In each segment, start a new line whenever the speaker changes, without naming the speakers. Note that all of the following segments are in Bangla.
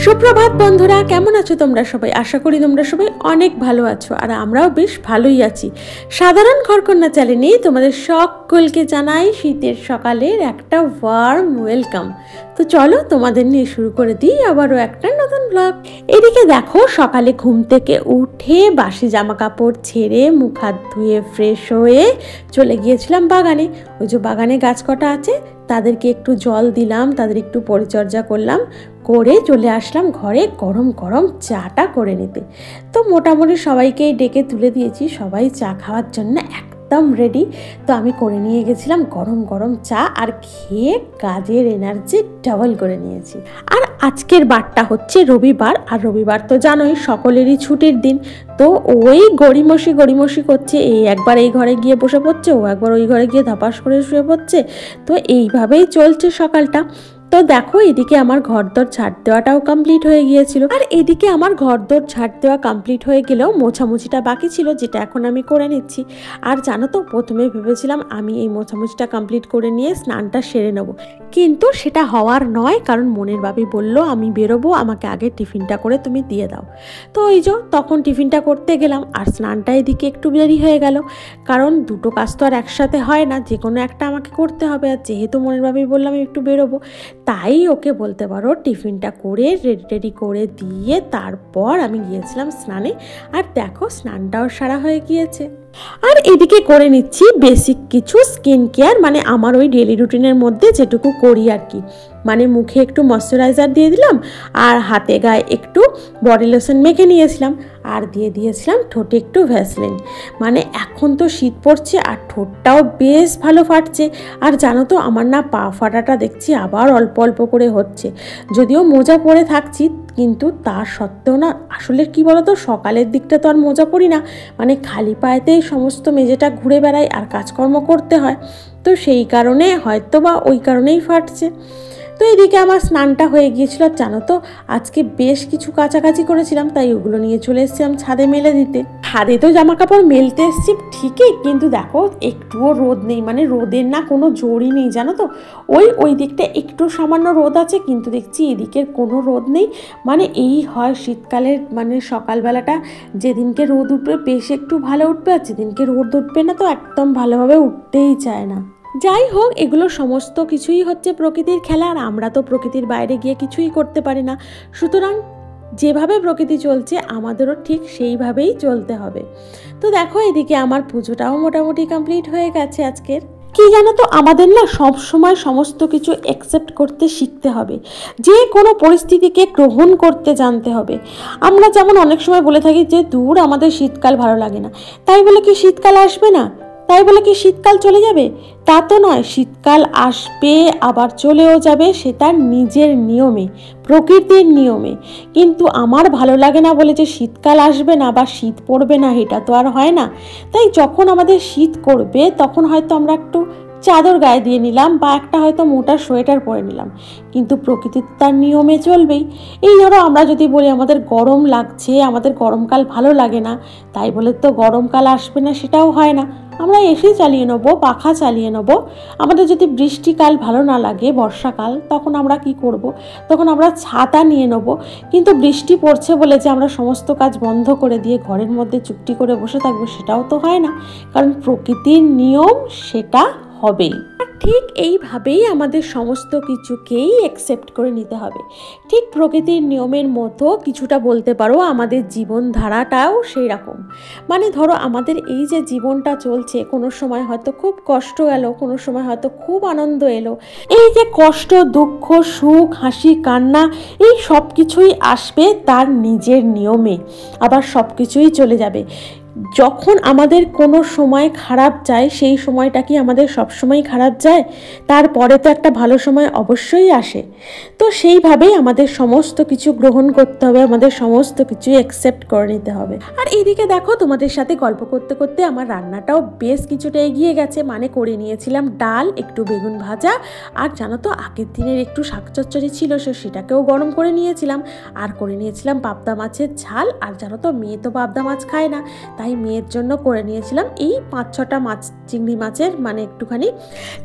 সুপ্রভাত বন্ধুরা, কেমন আছো তোমরা সবাই? আশা করি তোমরা সবাই অনেক ভালো আছো, আর আমরাও বেশ ভালোই আছি। সাধারণ ঘরকন্যা চ্যানেলে তোমাদের সকলকে জানাই শীতের সকালের একটা ওয়ার্ম ওয়েলকাম। তো চলো তোমাদের নিয়ে শুরু করে দিই আবারও একটা নতুন ব্লগ। এদিকে দেখো, সকালে ঘুম থেকে উঠে বাসি জামা কাপড় ছেড়ে মুখ হাত ধুয়ে ফ্রেশ হয়ে চলে গিয়েছিলাম বাগানে। ওই যে বাগানে গাছ কটা আছে তাদেরকে একটু জল দিলাম, তাদের একটু পরিচর্যা করলাম, করে চলে আসলাম ঘরে গরম গরম চাটা করে নিতে। তো মোটামুটি সবাইকেই ডেকে তুলে দিয়েছি, সবাই চা খাওয়ার জন্য একদম রেডি। তো আমি করে নিয়ে গেছিলাম গরম গরম চা, আর খেয়ে কাজের এনার্জি ডাবল করে নিয়েছি। আর আজকের বারটা হচ্ছে রবিবার, আর রবিবার তো জানোই সকলেরই ছুটির দিন। তো ওই গড়িমসি করছে, এই একবার এই ঘরে গিয়ে বসে পড়ছে, ও একবার ওই ঘরে গিয়ে ধাপাস করে শুয়ে পড়ছে। তো এইভাবেই চলছে সকালটা। তো দেখো, এদিকে আমার ঘরদোর ঝাড় দেওয়াটাও কমপ্লিট হয়ে গিয়েছিল, আর এদিকে আমার ঘরদোর ঝাড় দেওয়া কমপ্লিট হয়ে গেলেও মোছামুছিটা বাকি ছিল, যেটা এখন আমি করে নিচ্ছি। আর জানো তো, প্রথমে ভেবেছিলাম আমি এই মোছামুছিটা কমপ্লিট করে নিয়ে স্নানটা সেরে নেব, কিন্তু সেটা হওয়ার নয়, কারণ মনের বাবি বলল আমি বেরোবো, আমাকে আগে টিফিনটা করে তুমি দিয়ে দাও। তো ওই যে তখন টিফিনটা করতে গেলাম, আর স্নানটা এদিকে একটু দেরি হয়ে গেল, কারণ দুটো কাজ তো আর একসাথে হয় না, যে কোনো একটা আমাকে করতে হবে। আর যেহেতু মনের বাবি বললাম আমি একটু বেরোবো, তাই ওকে বলতে পারো টিফিনটা করে রেডি করে দিয়ে তারপর আমি গিয়েছিলাম স্নানে। আর দেখো, স্নানটাও সারা হয়ে গিয়েছে। আর এদিকে করে নিচ্ছি বেসিক কিছু স্কিন কেয়ার, মানে আমার ওই ডেলি রুটিনের মধ্যে যেটুকু করি আর কি। মানে মুখে একটু ময়শ্চারাইজার দিয়ে দিলাম, আর হাতে গায়ে একটু বডি লোশন মেখে নিয়েছিলাম, আর দিয়ে দিয়েছিলাম ঠোঁটে একটু ভ্যাসলিন। মানে এখন তো শীত পড়ছে, আর ঠোঁটটাও বেশ ভালো ফাটছে। আর জানো তো, আমার না পা ফাটাটা দেখছি আবার অল্প অল্প করে হচ্ছে। যদিও মোজা পরে থাকছি, কিন্তু তার সত্ত্বেও না, আসলে কি বলতো, সকালের দিকটা তো আর মোজা পরি না, মানে খালি পায়েতেই সমস্ত মেঝেটা ঘুরে বেড়াই আর কাজকর্ম করতে হয়। তো সেই কারণে হয়তো বা ওই কারণেই ফাটছে। তো এদিকে আমার স্নানটা হয়ে গিয়েছিল। জানো তো, আজকে বেশ কিছু কাচাকাচি করেছিলাম, তাই ওগুলো নিয়ে চলে এসেছিলাম ছাদে মেলে দিতে। ছাদে তো জামা কাপড় মেলতে এসেছি ঠিকই, কিন্তু দেখো একটুও রোদ নেই, মানে রোদের না কোনো জোরই নেই, জানো তো। ওই দিকটা একটু সামান্য রোদ আছে, কিন্তু দেখছি এদিকের কোনো রোদ নেই। মানে এই হয় শীতকালের, মানে সকালবেলাটা যেদিনকে রোদ উঠবে বেশ একটু ভালো উঠবে, আর যেদিনকে রোদ উঠবে না তো একদম ভালোভাবে উঠতেই চায় না। যাই হোক, এগুলো সমস্ত কিছুই হচ্ছে প্রকৃতির খেলা, আর আমরা তো প্রকৃতির বাইরে গিয়ে কিছুই করতে পারি না। সুতরাং যেভাবে প্রকৃতি চলছে আমাদেরও ঠিক সেইভাবেই চলতে হবে। তো দেখো, এদিকে আমার পুজোটাও মোটামুটি কমপ্লিট হয়ে গেছে আজকের। কি জানো তো, আমাদের না সব সময় সমস্ত কিছু অ্যাকসেপ্ট করতে শিখতে হবে, যে কোনো পরিস্থিতিকে গ্রহণ করতে জানতে হবে। আমরা যেমন অনেক সময় বলে থাকি যে দূর, আমাদের শীতকাল ভালো লাগে না, তাই বলে কি শীতকাল আসবে না? তাই বলে কি শীতকাল চলে যাবে? তা তো নয়, শীতকাল আসবে আবার চলেও যাবে, সে তার নিজের নিয়মে, প্রকৃতির নিয়মে। কিন্তু আমার ভালো লাগে না বলে যে শীতকাল আসবে না বা শীত পড়বে না, এটা তো আর হয় না। তাই যখন আমাদের শীত করবে তখন হয়তো আমরা একটু চাদর গায়ে দিয়ে নিলাম, বা একটা হয়তো মোটা সোয়েটার পরে নিলাম, কিন্তু প্রকৃতি তার নিয়মে চলবেই। এই ধরো, আমরা যদি বলি আমাদের গরম লাগছে, আমাদের গরমকাল ভালো লাগে না, তাই বলে তো গরমকাল আসবে না সেটাও হয় না। আমরা এসি চালিয়ে নেবো, পাখা চালিয়ে নেবো। আমাদের যদি বৃষ্টিকাল ভালো না লাগে, বর্ষাকাল, তখন আমরা কি করব? তখন আমরা ছাতা নিয়ে নেবো। কিন্তু বৃষ্টি পড়ছে বলে যে আমরা সমস্ত কাজ বন্ধ করে দিয়ে ঘরের মধ্যে চুপটি করে বসে থাকবো, সেটাও তো হয় না, কারণ প্রকৃতির নিয়ম সেটা হবেই। ঠিক এইভাবেই আমাদের সমস্ত কিছুকেই অ্যাকসেপ্ট করে নিতে হবে। ঠিক প্রকৃতির নিয়মের মতো কিছুটা বলতে পারো আমাদের জীবনধারাটাও সেই রকম। মানে ধরো, আমাদের এই যে জীবনটা চলছে, কোনো সময় হয়তো খুব কষ্ট এলো, কোনো সময় হয়তো খুব আনন্দ এলো। এই যে কষ্ট, দুঃখ, সুখ, হাসি, কান্না, এই সব কিছুই আসবে তার নিজের নিয়মে, আবার সব কিছুই চলে যাবে। যখন আমাদের কোনো সময় খারাপ যায়, সেই সময়টা কি আমাদের সব সময় খারাপ যায়? তারপরে তো একটা ভালো সময় অবশ্যই আসে। তো সেইভাবেই আমাদের সমস্ত কিছু গ্রহণ করতে হবে, আমাদের সমস্ত কিছু অ্যাকসেপ্ট করে নিতে হবে। আর এদিকে দেখো, তোমাদের সাথে গল্প করতে করতে আমার রান্নাটাও বেশ কিছুটা এগিয়ে গেছে। মানে করে নিয়েছিলাম ডাল, একটু বেগুন ভাজা, আর জানো তো আগের দিনের একটু শাক চচ্চড়ি ছিল, সেটাকেও গরম করে নিয়েছিলাম, আর করে নিয়েছিলাম পাবদা মাছের ঝাল। আর জানো তো, মেয়ে তো পাবদা মাছ খায় না, তাই মেয়ের জন্য করে নিয়েছিলাম এই 5-6টা মাছ, চিংড়ি মাছের, মানে একটুখানি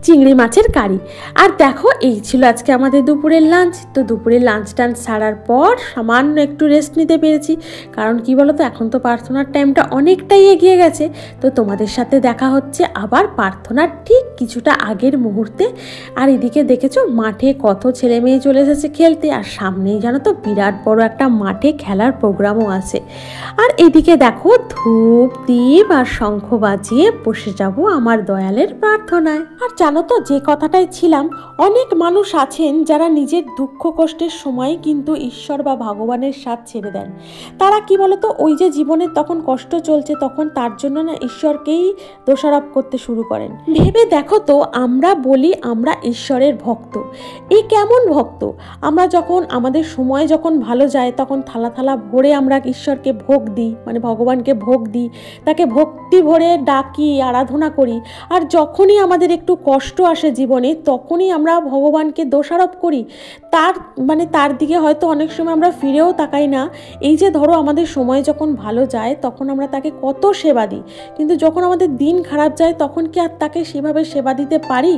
চিংড়ি মাছের কারি। আর দেখো এই ছিল আজকে আমাদের দুপুরের লাঞ্চ। তো দুপুরের লাঞ্চ টাঞ্চ ছাড়ার পর সামান্য একটু রেস্ট নিতে পেরেছি, কারণ কি বলো তো, এখন তো প্রার্থনার টাইমটা অনেকটাই এগিয়ে গেছে। তো তোমাদের সাথে দেখা হচ্ছে আবার প্রার্থনার ঠিক কিছুটা আগের মুহূর্তে। আর এদিকে দেখেছো মাঠে কত ছেলে মেয়ে চলে এসেছে খেলতে, আর সামনেই জানো তো বিরাট বড় একটা মাঠে খেলার প্রোগ্রামও আছে। আর এদিকে দেখো ধূপ দীপ আর শঙ্খ বাজিয়ে বসে যাব আমার দয়ালের প্রার্থনায়। আর জানো তো, যে কথাটাই ছিলাম, অনেক মানুষ আছেন যারা নিজের দুঃখ কষ্টের সময় কিন্তু ঈশ্বর বা ভগবানের সাথ ছেড়ে দেন। তারা কি বলতো, ওই যে জীবনে তখন কষ্ট চলছে, তখন তার জন্য না ঈশ্বরকেই দোষারোপ করতে শুরু করেন। ভেবে দেখো তো, আমরা বলি আমরা ঈশ্বরের ভক্ত, এই কেমন ভক্ত? আমরা যখন আমাদের সময় যখন ভালো যায় তখন থালা থালা ভরে আমরা ঈশ্বরকে ভোগ দিই, মানে ভগবানকে ভোগ দিই, তাকে ভক্তি ভরে ডাকি, আরাধনা করি। আর যখনই আমাদের একটু কষ্ট আসে জীবনে, তখনই আমরা ভগবানকে দোষারোপ করি। তার দিকে হয়তো অনেক সময় আমরা ফিরেও তাকাই না। এই যে ধরো আমাদের সময় যখন ভালো যায় তখন আমরা তাকে কত সেবা দিই, কিন্তু যখন আমাদের দিন খারাপ যায় তখন কি আর তাকে সেভাবে সেবা দিতে পারি?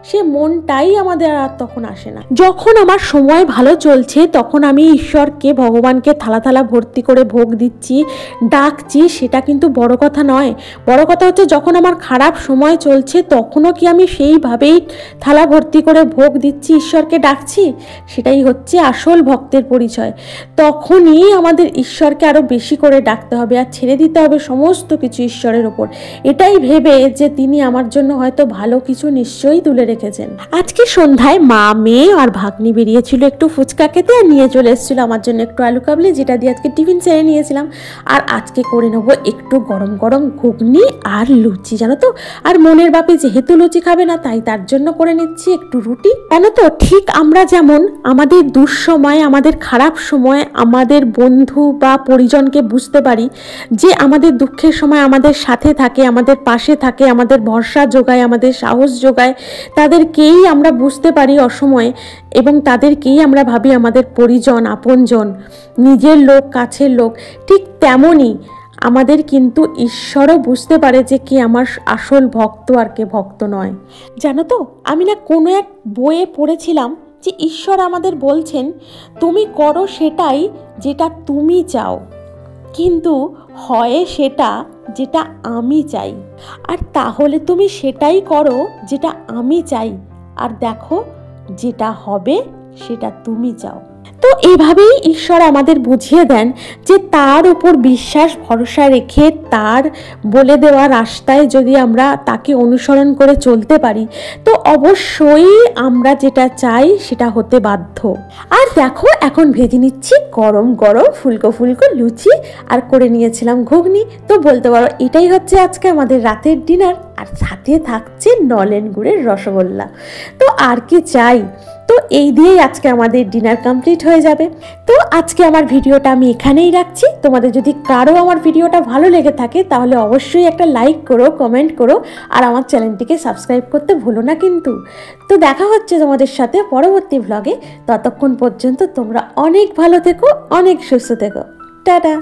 সে মনটাই আমাদের আর তখন আসে না। যখন আমার সময় ভালো চলছে তখন আমি ঈশ্বরকে, ভগবানকে থালা থালা ভর্তি করে ভোগ দিচ্ছি, ডাকছি, সেটা কিন্তু বড় কথা নয়। বড় কথা হচ্ছে যখন আমার খারাপ সময় চলছে তখনও কি আমি সেইভাবেই থালা ভর্তি করে ভোগ দিচ্ছি, ঈশ্বরকে ডাকছি? সেটাই হচ্ছে আসল ভক্তের পরিচয়। তখনই আমাদের ঈশ্বরকে আরো বেশি করে ডাকতে হবে আর ছেড়ে দিতে হবে সমস্ত কিছু ঈশ্বরের ওপর, এটাই ভেবে যে তিনি আমার জন্য হয়তো ভালো কিছু নিশ্চয়ই তুলে রেখেছেন। আজকে সন্ধ্যায় মা, মেয়ে আর ভাগ্নি বেরিয়েছিল একটু ফুচকা খেতে, আর নিয়ে চলে এসেছিল আমার জন্য একটু আলু কাবলি, যেটা দিয়ে আজকে টিফিন সেরে নিয়েছিলাম। আর আজকে করে নেবো একটু গরম গরম ঘুগনি আর লুচি, জানো তো। আর মনের বাপে যেহেতু লুচি খাবে না, তাই তার জন্য করে নিচ্ছি একটু রুটি। জানো তো, ঠিক আমরা যেমন আমাদের দুঃসময়, আমাদের খারাপ সময় আমাদের বন্ধু বা পরিজনকে বুঝতে পারি, যে আমাদের দুঃখের সময় আমাদের সাথে থাকে, আমাদের পাশে থাকে, আমাদের ভরসা যোগায়, আমাদের সাহস যোগায়, তাদেরকেই আমরা বুঝতে পারি অসময়ে, এবং তাদেরকেই আমরা ভাবি আমাদের পরিজন, আপনজন, নিজের লোক, কাছের লোক। ঠিক তেমনই আমাদের কিন্তু ঈশ্বরও বুঝতে পারে যে কে আমার আসল ভক্ত আর কে ভক্ত নয়। জানো তো, আমি না কোনো এক বইয়ে পড়েছিলাম যে ঈশ্বর আমাদের বলছেন, তুমি করো সেটাই যেটা তুমি চাও, কিন্তু হয় সেটা যেটা আমি চাই। আর তাহলে তুমি সেটাই করো যেটা আমি চাই, আর দেখো যেটা হবে সেটা তুমি চাও। তো এইভাবেই ঈশ্বর আমাদের বুঝিয়ে দেন যে তার উপর বিশ্বাস ভরসা রেখে তার বলে দেওয়া রাস্তায় যদি আমরা তাকে অনুসরণ করে চলতে পারি, তো অবশ্যই আমরা যেটা চাই সেটা হতে বাধ্য। আর দেখো এখন ভেজে নিচ্ছি গরম গরম ফুলকো ফুলকো লুচি, আর করে নিয়েছিলাম ঘুগনি। তো বলতে পারো এটাই হচ্ছে আজকে আমাদের রাতের ডিনার, আর সাথে থাকছে নলেন গুড়ের রসগোল্লা। তো আর কি চাই? তো এই দিয়েই আজকে আমাদের ডিনার কমপ্লিট হয়ে যাবে। তো আজকে আমার ভিডিওটা আমি এখানেই রাখছি। তোমাদের যদি কারো আমার ভিডিওটা ভালো লেগে থাকে তাহলে অবশ্যই একটা লাইক করো, কমেন্ট করো, আর আমার চ্যানেলটিকে সাবস্ক্রাইব করতে ভুলো না কিন্তু। তো দেখা হচ্ছে তোমাদের সাথে পরবর্তী ভ্লগে। ততক্ষণ পর্যন্ত তোমরা অনেক ভালো থেকো, অনেক সুস্থ থেকো। টাটা।